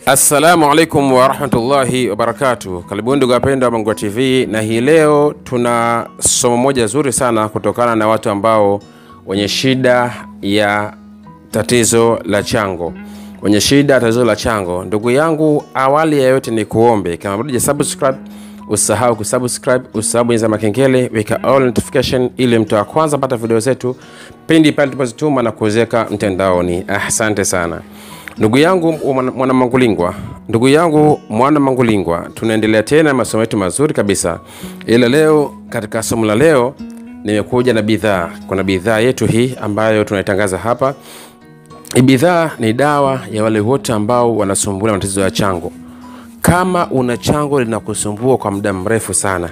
Assalamu alaikum wa rahmatullahi wa barakatuh. Karibuni ndugu wapendwa wa Mangua TV, na hii leo tuna somo moja zuri sana kutokana na watu ambao wenye shida ya tatizo la chango. Wenye shida tatizo la chango. Ndugu yangu, awali ya yote ni kuombe kama bado hujasubscribe, usahau kusubscribe, usahau bonyeza makengele, weka all notification ili mtu wa kwanza pata video zetu pindi pale tunapozituma na kuweka mtandaoni. Asante sana. Ndugu yangu mwana Mangulingwa, tunaendelea tena masomo yetu mazuri kabisa. Ila leo katika somo la leo nimekuja na bidhaa. Kuna bidhaa yetu hii ambayo tunaitangaza hapa. Hii bidhaa ni dawa ya wale wote ambao wanasumbuliwa na matatizo ya chango. Kama una chango linakusumbua kwa muda mrefu sana,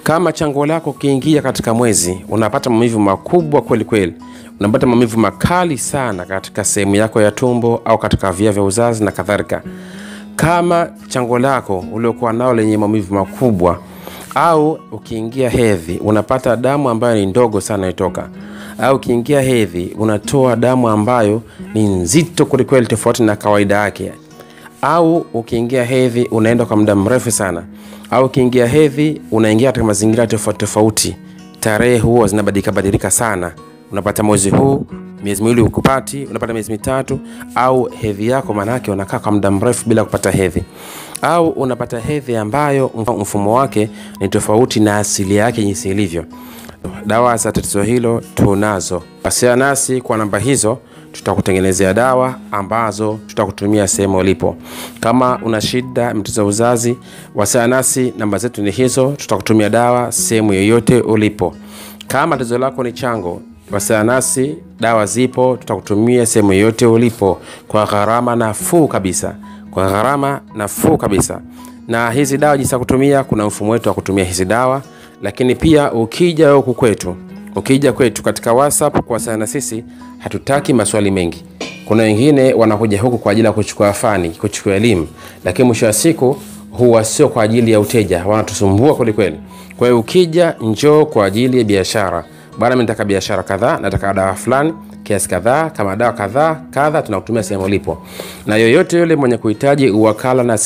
kama chango lako kiingia katika mwezi unapata maumivu makubwa kweli kweli, unapata maumivu makali sana katika sehemu yako ya tumbo au katika via vya uzazi na kadhalika. Kama chango lako uliokuwa nao lenye maumivu makubwa, au ukiingia hedhi unapata damu ambayo ni ndogo sana itoka, au ukiingia hedhi unatoa damu ambayo ni nzito kweli kweli tofauti na kawaida yake, au ukiingia hedhi unaenda kwa muda mrefu sana, au ukiingia hedhi unaingia katika mazingira tofauti tofauti, tarehe huo zinabadilika sana, unapata mwezi huu, miezi miwili ukupati, unapata miezi mitatu, au hedhi yako manake unakaa kwa muda mrefu bila kupata hedhi, au unapata hedhi ambayo mfumo wake ni tofauti na asili yake jinsi ilivyo. Dawa za tatizo hilo tunazo. Wasiliana nasi kwa namba hizo, tutakutengenezea dawa ambazo tutakutumia sehemu ulipo. Kama una shida mtatizo wa uzazi, wasiliana nasi, namba zetu ni hizo, tutakutumia dawa sehemu yoyote ulipo. Kama tatizo lako ni chango, wasiliana nasi, dawa zipo, tutakutumia sehemu yoyote ulipo kwa gharama nafuu kabisa. Kwa gharama nafuu kabisa. Na hizi dawa jinsi ya kutumia, kuna mfumo wetu wa kutumia hizi dawa. Lakini pia ukija huku kwetu, katika WhatsApp kwa sana sisi, hatutaki maswali mengi. Kuna wengine wanakuja huku kwa ajili ya kuchukua fani, kuchukua elimu, lakini mwisho wa siku huwa sio kwa ajili ya uteja, wanatusumbua kweli kweli. Kwa hiyo ukija, njoo kwa ajili ya biashara. Bwana, mimi nataka biashara kadhaa, nataka dawa fulani kiasi kadhaa, kama dawa kadhaa tunakutumia sehemu ulipo. Na yoyote yule mwenye kuhitaji uwakala na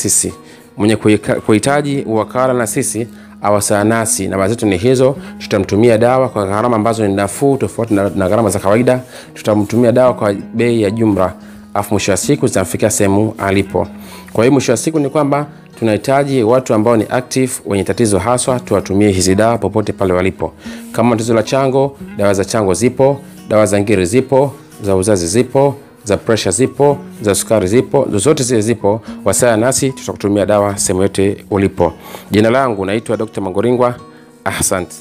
sisi, awasiliana nasi, namba zetu ni hizo, tutamtumia dawa kwa gharama ambazo ni nafuu tofauti na gharama za kawaida. Tutamtumia dawa kwa bei ya jumla, afu mwisho wa siku zitamfikia sehemu alipo. Kwa hiyo mwisho wa siku ni kwamba tunahitaji watu ambao ni active, wenye tatizo haswa, tuwatumie hizi dawa popote pale walipo. Kama tatizo la chango, dawa za chango zipo, dawa za ngiri zipo, za uzazi zipo, za pressure zipo, za sukari zipo, zote zile zipo. Wasiliana nasi, tutakutumia dawa sehemu yote ulipo. Jina langu naitwa Dr. Mangulingwa. Asante.